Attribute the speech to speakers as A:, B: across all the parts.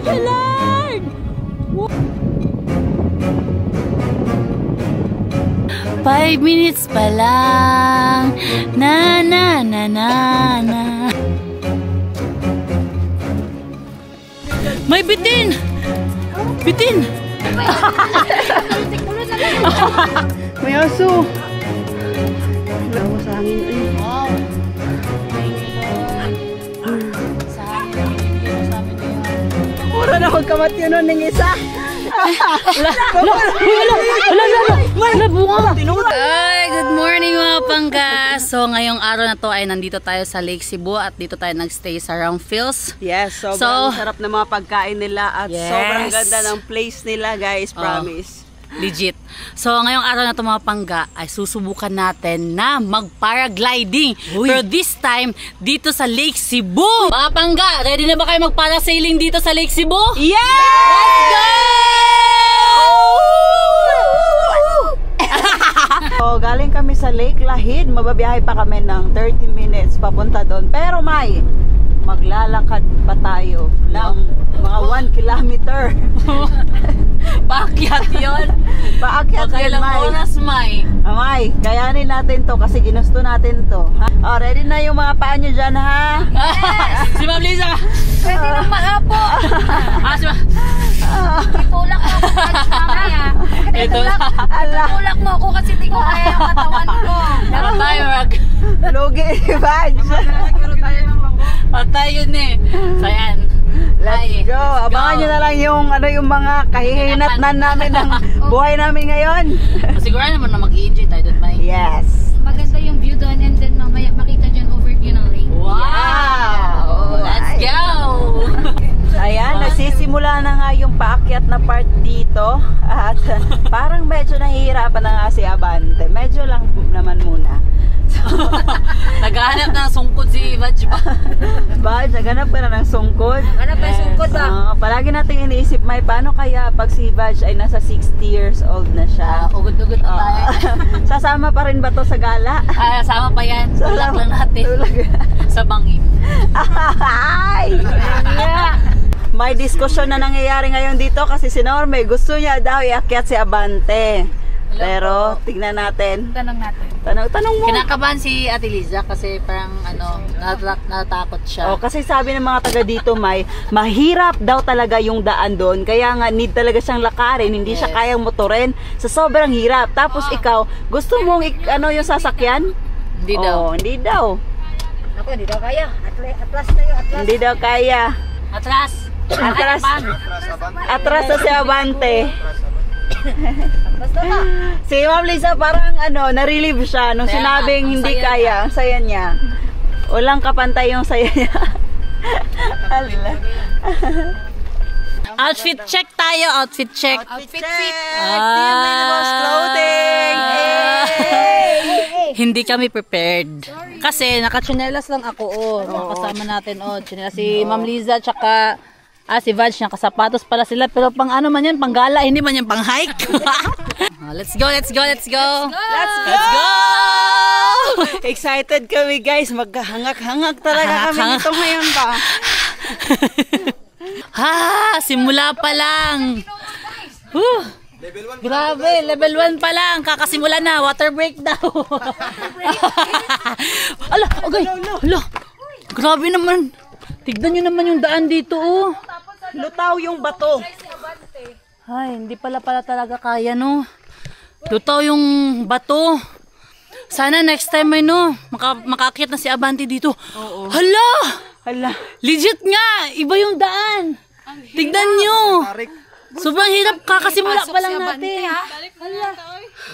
A: you, Lord! 5 minutes pa lang. Na na na na na. May bitin! Bitin!
B: May aso. Lawa sa hangin eh.
A: Wow! Sa hangin.
B: Mura na magkamat yun nun ng isa.
A: Ay, good morning mga pangga. So ngayong araw na to ay nandito tayo sa Lake Cebu at dito tayo nagstay sa Ramphils.
B: Yes, sobrang sarap na mga pagkain nila at
A: Yes.
B: sobrang ganda ng place nila, guys, promise.
A: Legit. So ngayong araw na to mga pangga ay susubukan natin na mag-paragliding. Pero this time dito sa Lake Cebu. Mga pangga, ready na ba kayo mag-parasailing dito sa Lake Cebu?
B: Yeah!
A: Let's go!
B: So, galing kami sa Lake Lahid. Mababiyahe pa kami ng 30 minutes papunta doon. Pero may maglalakad pa tayo ng mga 1 kilometer.
A: Paakyat yun.
B: Paakyat yun,
A: Kailang
B: May.
A: oras, May?
B: May, kayanin natin to kasi ginusto natin to. Ha? Oh, ready na yung mga paa nyo dyan, ha?
A: Si Ma'am Liza.
C: Pwede nang maapo.
A: Si Ma'am.
C: Itulak mo ako kasi mamaya. Itulak mo ako kasi di ko kaya yung katawan ko.
A: Meron tayo, Rag.
B: Lugi, Badge.
A: Patay yun eh. So yan.
B: Let's go. Abangan nyo na lang yung, yung mga kahihinatnan namin ng buhay namin ngayon.
A: Siguro naman na mag-i-enjoy tayo doon, May.
B: Yes.
C: Maganda yung view doon and then mamaya makita dyan overview ng lake.
A: Wow! Let's go!
B: Ayan, nagsisimula na nga yung paakyat na part dito. At parang medyo nahihirapan na nga si Abante. Medyo lang naman muna.
A: Naghahanap ng sungkod si Vaj ba?
B: Badge, naghanap ka na ng sungkod.
C: Hanap yung sungkod ba?
B: Palagi natin iniisip, May, paano kaya pag si Badge ay nasa 60 years old na siya?
A: Ugod-ugod na tayo.
B: Sasama pa rin ba to sa gala?
A: Sama pa yan. Tulak lang natin.
B: Tulak.
A: Sa bangin.
B: Ay! May diskusyon na nangyayari ngayon dito kasi si Norme gusto niya daw iakyat si Abante. Pero tignan natin.
C: Tanong natin.
B: Tanong mo.
A: Kinakabahan si Ate Liza kasi parang natatakot siya.
B: Oh, kasi sabi ng mga taga dito, May, mahirap daw talaga yung daan doon. Kaya nga need talaga siyang lakarin, hindi siya kayang motorin sa sobrang hirap. Tapos ikaw, gusto mong yung sasakyan?
A: Hindi daw.
B: Oh, hindi daw.
C: Ako, hindi daw kaya. Atlas tayo, atlas.
B: Hindi daw kaya.
A: Atras.
B: Atras. Atras na si Abante. Si Ma'am Liza parang na-relieve siya nung
A: Kaya
B: sinabing
A: ang
B: hindi
A: saya
B: kaya. Ang saya niya. Walang kapantay yung saya niya.
A: Outfit check tayo. Outfit check.
C: Outfit fit.
B: Team Minimals Clothing.
A: Hindi kami prepared. Kasi naka-tsinelas lang ako. Kasama natin. Tsinelas si Ma'am Liza tsaka si Vaj, nakasapatos pala sila. Pero pang ano man yan, pang gala, hindi man yan pang hike. Let's go, let's go, let's go.
B: Let's go! Excited kami, guys. Maghahangak-hangak talaga kami nito ngayon ba?
A: Simula pa lang. Grabe, level 1 pa lang. Kakasimula na, water break daw. Ala, okay. Ala, grabe naman. Tignan nyo naman yung daan dito, oh.
B: Lutaw yung bato.
A: Ay, hindi pala talaga kaya, no. Lutaw yung bato. Sana next time may, makakit na si Abante dito.
B: Oo.
A: Hala!
B: Hala.
A: Legit nga! Iba yung daan. Tignan nyo. Sobrang hirap, kakasimula pa lang natin.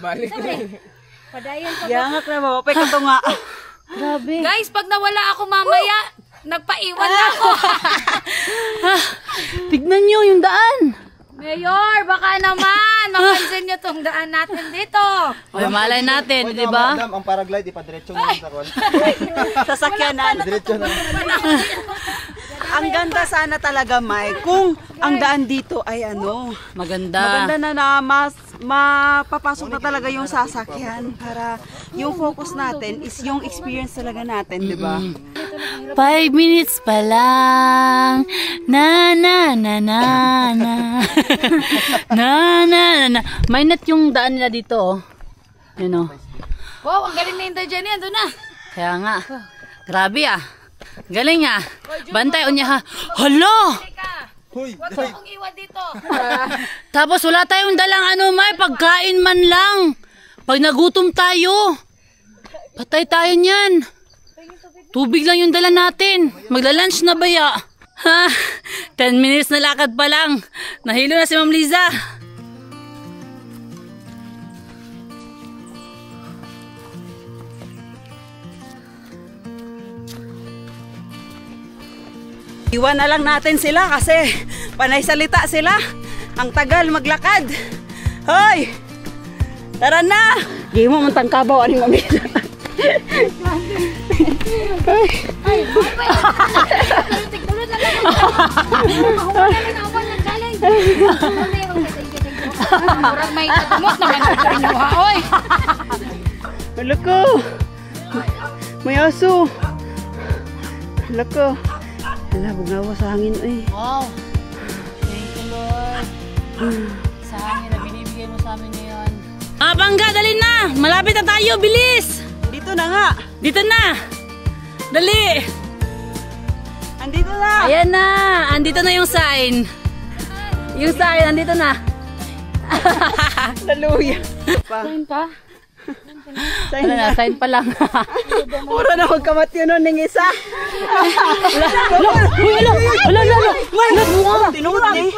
C: Balik. Padayan pa.
B: Yangak na mapapay ka to nga.
A: Grabe.
C: Guys, pag nawala ako mamaya, nagpaiwan na ako.
A: Tignan nyo yung daan.
C: Mayor, baka naman mapansin nyo tong daan natin dito.
A: Ay, malay natin, di ba?
D: Madam, ang paraglide, ipa-diretso na sa kwan.
B: Sasakyanan.
D: Diretso na.
B: Ang ganda sana talaga, May, kung ang daan dito ay
A: Maganda.
B: maganda na mapapasok na talaga yung sasakyan para yung focus natin is yung experience talaga natin, di ba?
A: 5 minutes pa lang. Na na na na na. Na na na. Mainit yung daan nila dito, oh. Yun, oh.
C: Wow, ang galing na yung Jenny. Ando na.
A: Kaya nga. Grabe, ah. Galing, ah. Bantay, unya, ha. Hala!
D: Hoy!
C: Huwag mo kong iwan dito.
A: Tapos wala tayong dalang may pagkain man lang. Pag nagutom tayo, patay tayo niyan. Tubig lang yung dala natin. Magla-lunch na ba ya? Ha? 10 minutes na lakad pa lang. Nahilo na si Ma'am Liza.
B: Iwan na lang natin sila kasi panay salita sila. Ang tagal maglakad. Hoy! Tara na! Di mo man tangkabaw aning mamila.
C: Ay, tigulot na lang. Mahuwala na ako ng galing. Murag may tagumot naman sa inyo ha, oy.
B: Hala ko! May aso! Hala ko! Hala, bugawa sa hangin eh.
A: Wow. Thank you, Lord. Sa hangin na binibigay mo sa amin ngayon. Bangga, dali na! Malapit na tayo, bilis!
B: Dito na nga!
A: Dito na! Dali!
B: Andito na!
A: Ayan na! Andito na yung sign. Yung sign, andito na.
B: Daluya!
C: Sign pa?
B: Sign
A: Wala
B: na!
A: na, sign pa lang.
B: Puro na magkamat yun nun ng isa! Tinuod eh!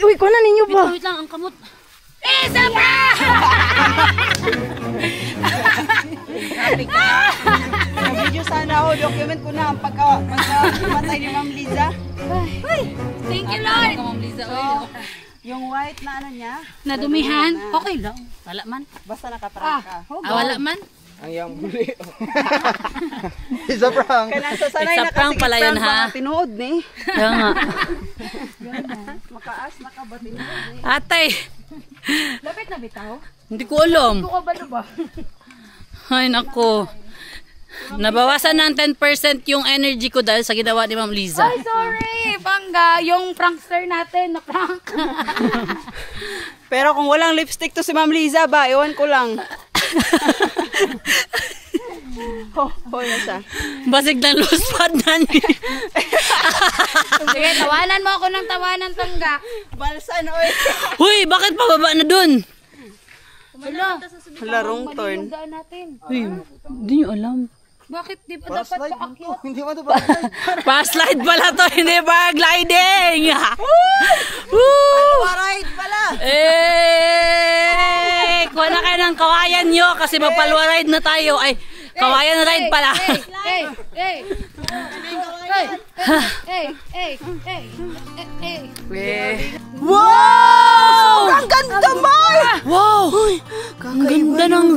B: Uy, ko na ninyo ba?
A: Wait lang, ang kamot.
C: Isa pa!
B: Video sana ako, document ko na ang pagkamatay ni Ma'am Liza.
C: Thank you, Lord.
B: Yung white na ano niya,
C: Nadumihan? Okay lang.
A: Wala man.
B: basta nakaprangka.
A: Wala man.
D: Ang yang buli. Isa prank.
B: Kaya nasasanay
A: It's a
B: na
A: prank
B: kasi
A: pala yun,
B: i-prank
A: ha?
B: mga tinuod ni.
A: Kaya nga.
B: Makaas na ka ba tinuod ni?
A: Atay,
C: Lapit na bitaw?
A: hindi ko alam.
C: Ito ka ba na ba?
A: Ay, nako. Nabawasan ng 10% yung energy ko dahil sa ginawa ni Ma'am Liza.
C: Ay, sorry! Bangga, yung prankster natin na prank.
B: Pero kung walang lipstick to si Ma'am Liza ba, iwan ko lang. Hoy na siya.
A: Basig na loose pad na niya.
C: Sige, tawanan mo ako ng tawanan, Tangga.
B: Balsan, oy.
A: Huy, bakit pababa na dun?
C: Hala,
B: Hala, wrong turn.
C: yung daan natin.
A: Huy, hindi nyo alam.
C: Bakit di ba dapat
D: Slide mo to.
C: paakyat?
D: Hindi mo to ba?
A: Pa-slide pala to, hindi ba gliding? Woo!
B: Alright pala.
A: Eh, kuha na kayo ng kawayan nyo kasi magpalwa ride na tayo. Ay, kawayan ride pala.
B: Wow! Ang ganda mo!
A: Wow! Ang ganda ng...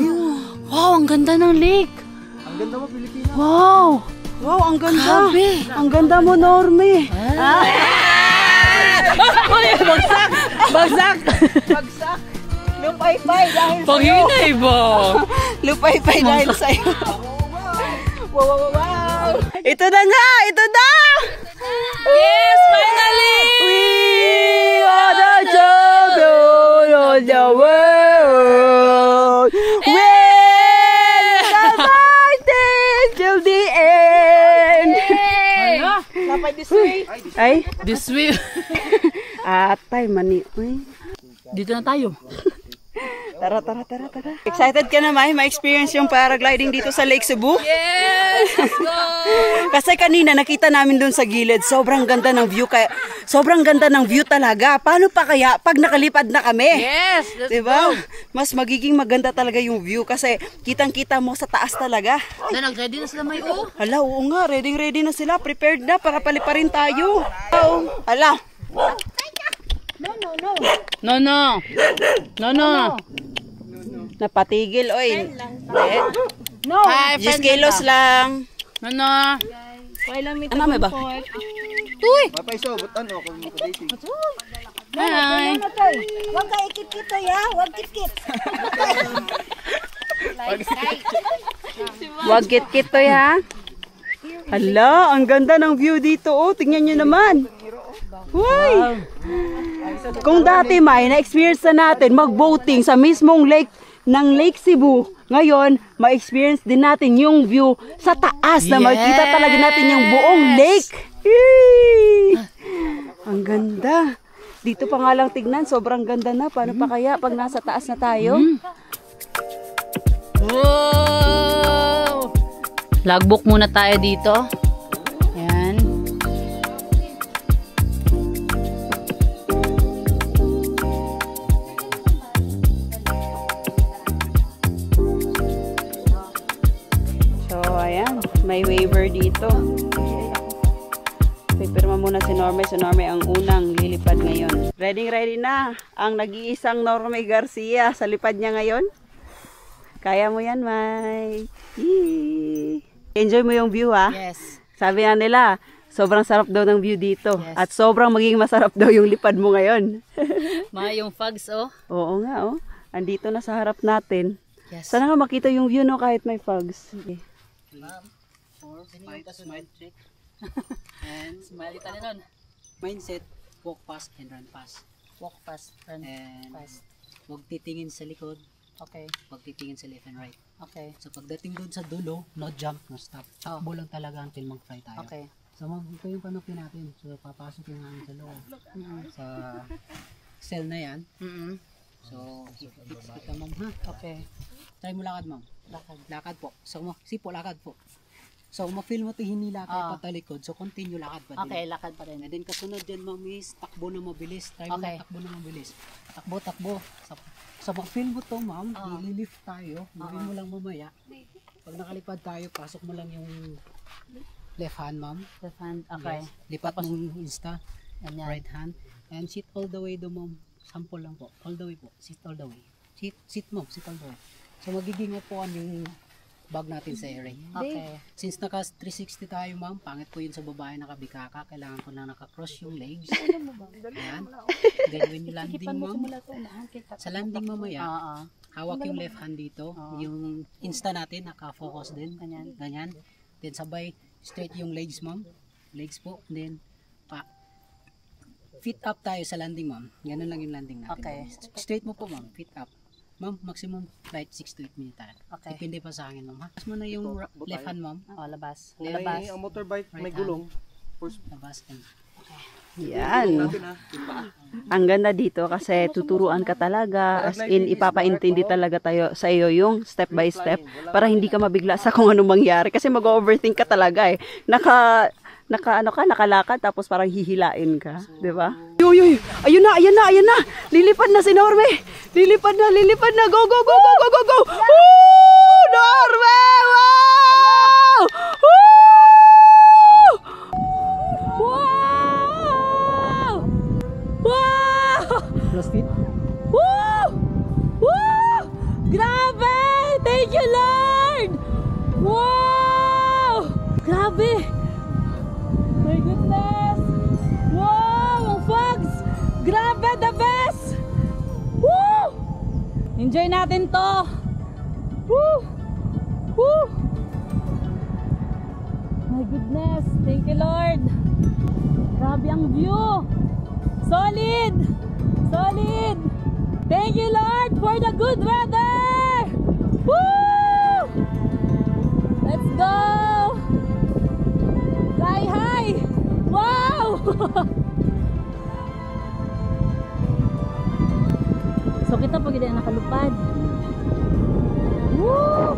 A: Wow, ang ganda ng lake.
D: Ang ganda mo, Pilipina.
A: Wow!
B: Wow, ang ganda.
A: Grabe.
B: Ang ganda mo, Norme.
A: Uy, bagsak! Bagsak!
B: Bagsak. Lupay-pay dahil sa'yo.
A: Paghinay ba?
B: Lupay-pay dahil sa'yo. Wow, wow, wow, wow. Ito na nga! Ito na!
A: Yes, finally!
B: We are the champion of the world. We're fighting till the end. Dapat this way. Ay,
A: This way.
B: atay mani. Uy.
A: Dito na tayo.
B: Tara. Excited ka na, May? Ma-experience yung paragliding dito sa Lake Cebu?
A: Yes! Let's go!
B: Kasi kanina nakita namin doon sa gilid, sobrang ganda ng view. Sobrang ganda ng view talaga. Paano pa kaya pag nakalipad na kami?
A: Yes! Let's
B: Diba? Mas magiging maganda talaga yung view kasi kitang-kita mo sa taas talaga.
A: go! Nag-ready na sila may o.
B: Hala, oo nga. Ready na sila. Prepared na para paliparin tayo. Hala.
A: No.
B: Napatigil, oy.
C: No.
A: Hi,
B: 10 kilos lang.
A: No.
B: Ano may ba?
D: Mapaiso, butan o. Kung dating.
A: Hi.
C: Huwag ka ikit-kit ya. Huwag kit-kit.
B: Wag kit-kit to, ha? Hala, ang ganda ng view dito. Oh, tingnan nyo naman. Uy! Kung dati may na-experience na natin mag-boating sa mismong lake ng Lake Cebu, ngayon, ma-experience din natin yung view sa taas na makikita talaga natin yung buong lake. Eee! Ang ganda. Dito pa nga lang tignan, sobrang ganda na. Paano pa kaya pag nasa taas na tayo?
A: Wow! Logbook muna tayo dito. Ayan.
B: So, ayan. May waiver dito. Pipirma muna si Norme. Si Norme ang unang lilipad ngayon. Ready na ang nag-iisang Norme Garcia sa lipad niya ngayon. Kaya mo yan, May. Yee! Enjoy mo yung view, ha?
A: Yes.
B: Sabi nga nila, sobrang sarap daw ng view dito.
A: Yes.
B: At sobrang magiging masarap daw yung lipad mo ngayon.
A: Yung fogs, oh.
B: Oo nga, oh. Andito na sa harap natin.
A: Yes.
B: Sana nga makita yung view, no, kahit may fogs. Okay.
E: 4, 5, smile trick. And
A: Smile tayo nun.
E: mindset, walk fast and run fast.
A: Walk fast, run
E: And
A: fast.
E: huwag titingin sa likod,
A: Okay.
E: huwag titingin sa left and right.
A: Okay.
E: So pagdating doon sa dulo, no jump, no stop. Takbo lang talaga until mag-fly tayo.
A: Okay.
E: So ito yung panoply natin. So papasok yung hangin sa loob. Sa cell na yan. So fix kita ma'am ha.
A: Okay.
E: Try mo lakad ma'am.
A: Lakad.
E: Lakad po. So sipo lakad po. So ma-feel mo ito hinila kayo patalikod. So continue lakad pa din.
A: Okay, lakad pa rin.
E: And then kasunod dyan ma'am is takbo na mabilis. Try mo
A: Okay.
E: na takbo na mabilis. Takbo. So pag-feel mo to ma'am, i-lift tayo. Gawin mo lang mamaya. Pag nakalipad tayo, pasok mo lang yung left hand ma'am.
A: Left hand. Okay.
E: Yes. Lipat ng insta.
A: Ganyan.
E: Right hand. And sit all the way do ma'am. Sample lang po. All the way po. Sit all the way. Sit ma'am. Sit all the way. So magiging upuan yung bag natin sa ere.
A: Okay.
E: Since naka 360 tayo ma'am, pangit po yun sa babae nakabikaka. Kailangan ko na naka-cross yung legs. Ayan. Then when you landing ma'am, sa landing mamaya, hawak yung left hand dito. Yung insta natin, naka-focus din. Ganyan. Then sabay, straight yung legs ma'am. Legs po. Then, feet up tayo sa landing ma'am. Ganun lang yung landing natin.
A: Okay.
E: Straight mo po ma'am, feet up. Ma'am, maximum flight 6 to 8 minutes tayo.
A: Okay.
E: Depende pa sa akin ma'am. Mas mo na yung left hand ma'am.
A: Labas.
D: Kung
A: Labas.
D: ang motorbike may
E: Right
D: gulong.
E: Labas and
B: Yan. Ang ganda dito kasi tuturuan ka talaga, as in ipapaintindi talaga tayo sa iyo yung step by step para hindi ka mabigla sa kung anong mangyari kasi mag-overthink ka talaga eh. Nakalakad tapos parang hihilain ka, 'di ba? Yoy, ayun na. Lilipad na si Norme. Lilipad na. Go. Woo! Norme! Wow! Wow! Wow!
E: cross feet.
B: Woo! Woo! Grabe! Thank you, Lord! Wow! Grabe! My goodness! Wow! Ang fogs! Grabe! The best! Woo! Enjoy natin to! Woo! Woo! My goodness! Thank you, Lord! Grabe ang view! Solid! Solid! Thank you, Lord, for the good weather! Woo! Let's go! Fly high! Wow! So kita pag hindi nakalupad. Woo!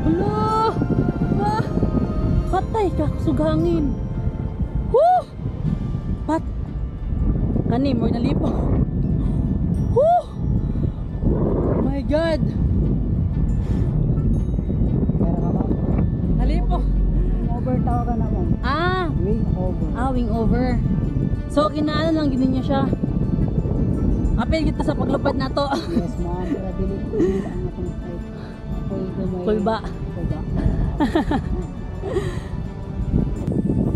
B: Hello! Ah! Patay ka, sugangin. Woo! Pat! Kani, mo nalipo. Woo! My God! Nalipo.
E: Over tawagan na ma'am. Wing over.
B: Wing over. So, kinaano lang ginin niya siya. Apil kita sa paglupad na to.
E: Yes ma'am. Para dili ang atong flight.
B: Kulba.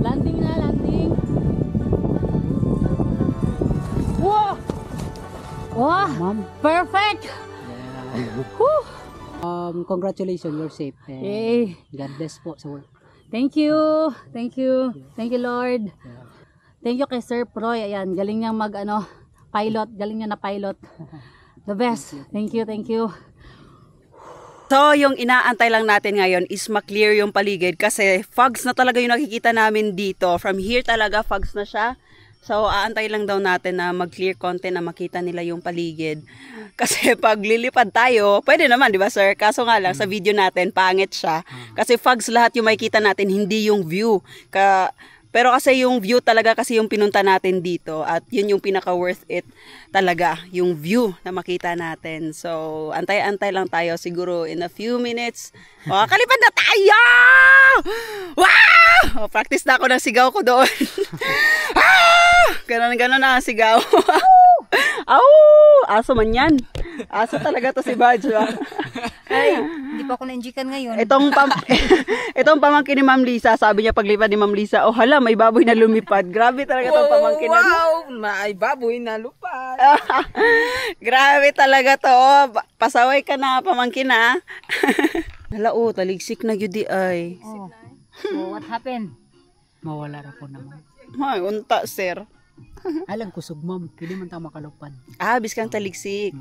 B: Landing na, landing. Wow! Wow!
E: Ma'am.
B: Perfect!
E: Congratulations, you're safe. And
B: Yay!
E: God bless po sa work.
A: Thank you. Thank you. Thank you, Lord. Thank you kay Sir Proy. Ayan, galing niyang pilot. Galing niya na pilot. The best. Thank you, thank you.
B: So, yung inaantay lang natin ngayon is ma-clear yung paligid kasi fogs na talaga yung nakikita namin dito. From here talaga, fogs na siya. So, aantay lang daw natin na mag-clear konti na makita nila yung paligid. Kasi pag lilipad tayo, pwede naman, di ba sir? Kaso nga lang, sa video natin, pangit siya. Kasi fogs lahat yung makikita natin, hindi yung view. Pero kasi yung view talaga kasi yung pinunta natin dito at yun yung pinaka worth it talaga, yung view na makita natin. So, antay-antay lang tayo siguro in a few minutes. Kalipad na tayo! Wow! Practice na ako ng sigaw ko doon. Ganon-ganon na ang sigaw. Aso man yan. Aso talaga to si Badge.
C: Ay, hindi pa ako na-injikan ngayon.
B: Itong pamangkin ni Ma'am Lisa, sabi niya paglipad ni Ma'am Lisa, oh hala, may baboy na lumipad. Grabe talaga itong pamangkin.
F: Wow, may baboy na lupad.
B: Grabe talaga to. Pasaway ka na, pamangkin na. Hala, taligsik na yun di ay.
C: So, what happened?
E: Mawala ra po naman.
B: Ay, unta, sir.
E: Alang kusog ma'am, pwede man tayo makalupad.
B: Biskang taligsik.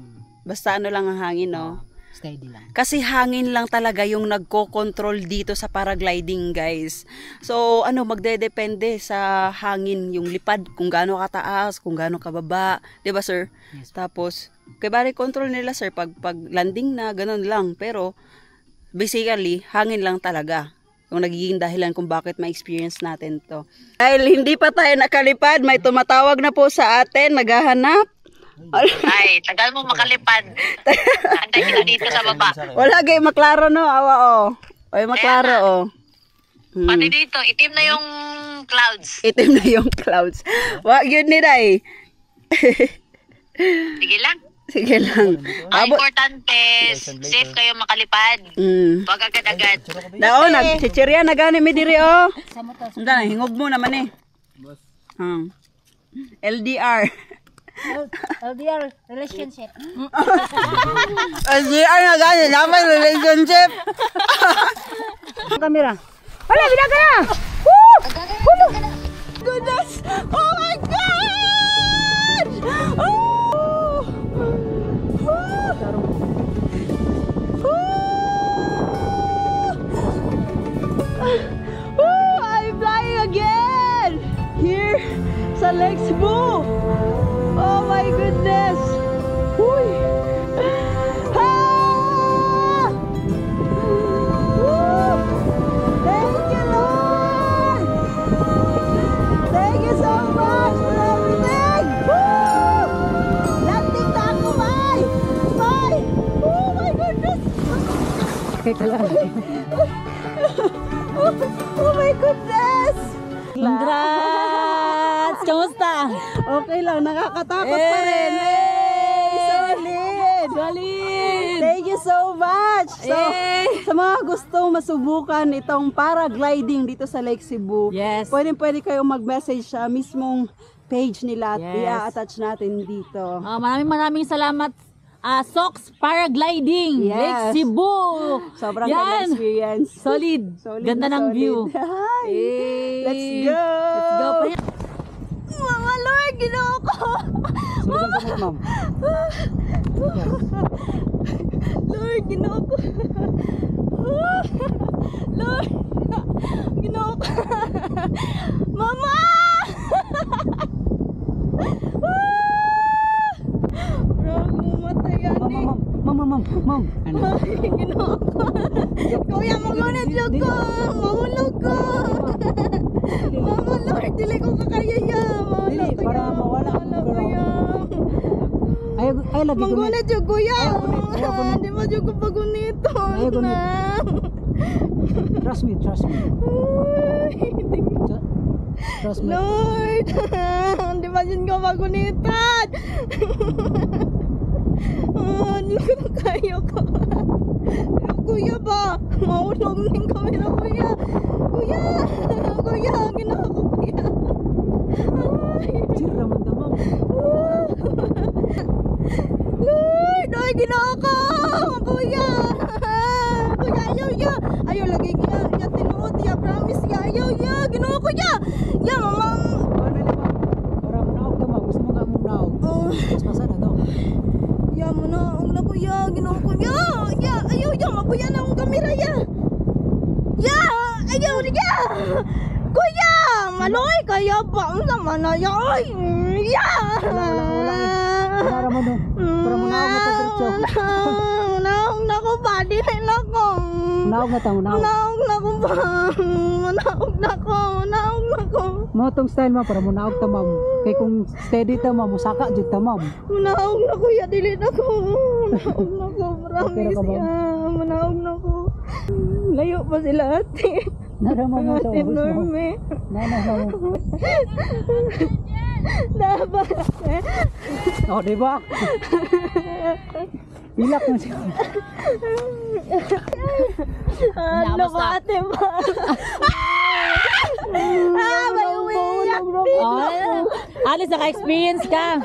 B: Basta ano lang ang hangin, no?
E: Steady lang.
B: Kasi hangin lang talaga yung nagko-control dito sa paragliding, guys. So, magdedepende sa hangin yung lipad, kung gaano kataas, kung gaano kababa. 'Di ba, sir?
E: Yes.
B: Tapos, bali control nila, sir, pag landing na, ganun lang. Pero, basically, hangin lang talaga yung nagiging dahilan kung bakit ma-experience natin to. Dahil hindi pa tayo nakalipad, may tumatawag na po sa atin, naghahanap.
G: Ay, tagal mo makalipad. Antay kita dito sa baba.
B: Wala gay maklaro no, awa Oy maklaro
G: Pati dito, itim na yung clouds.
B: Itim na yung clouds. Wa yun ni Day.
G: Sige lang.
B: Sige lang.
G: Ang importante, safe kayo makalipad. Wag agad-agad.
B: Dao, nagchichirya na gani mi diri oh. Anda na, hingog mo naman eh. LDR.
C: LDR, relationship.
B: LDR na gani, naman relationship. Kamera. Wala, binaga na! Woo! Goodness! Oh my God! I'm flying again! Here sa Lake Cebu! Oh my goodness! Uy! Ah! Woo! Thank you, Lord! Thank you so much for everything! Woo! Landing na ako, May! May! Oh my goodness! Oh my goodness!
A: Congrats! Kamusta?
B: Okay lang, nakakatakot pa rin. Hey! Solid!
A: Solid!
B: Thank you so much! So,
A: Hey!
B: sa mga gustong masubukan itong paragliding dito sa Lake Cebu,
A: Yes.
B: pwede kayong mag-message sa mismong page nila at
A: Yes.
B: i-attach natin dito.
A: Maraming salamat. Sox Paragliding,
B: Yes.
A: Lake Cebu.
B: Sobrang
A: Yan.
B: ganda experience.
A: Solid.
B: Solid
A: Ganda
B: na
A: ng
B: solid.
A: view.
B: Hi!
A: Hey.
B: Let's go!
A: Let's go.
B: Mama Lord, ginoo ko! Lord, ginoo ko! Lord, ginoo ko! Mama!
E: Ma'am. Ano?
B: Ginoo ko! Kuya, magunit yung ko! Mahulog ko! Mama Lord, dili ko kakaya ya!
E: Dili, para mawala ang
B: kuya!
E: Ay lagi ko.
B: Manggunit yung kuya!
E: Ayaw ko.
B: Hindi mo yung pagunito!
E: Ayaw ko. Trust me. Trust me.
B: Lord! Hindi ba yun ko magunitan? Hindi ko na kaya ko. Kuya ba? Maulog din kami na kuya. Kuya, ginawa ko kuya.
E: Sira man damang.
B: Lord, ay ginawa ko. Kuya. Kuya, ayaw lagi niya tinuot, promise
C: Kuya! Maloy kaya ba ang sama na yan?
E: Wala naman no. Para manaog na diretso.
C: Naog na ko ba? Dili na ko.
E: Naog na tayo, naog.
C: Naog na ko ba? Naog na ko.
E: Mo tong style mo para manaog ta ma'am. Kay kung steady ta ma'am, musaka jud ta ma'am.
C: Naog na kuya, dili na ko. Naog na ko,
E: Okay
C: promise
E: na ka ba?
C: ya. Naog na ko. Layo pa sila ate.
E: Narama mo sa
C: Ate
E: ubos mo.
C: Norme.
E: Nana mo.
C: Dapat.
E: Oh, di ba? Ilak mo siya.
C: Ano ba ate ba? May uwi.
A: Oh, alis naka-experience ka.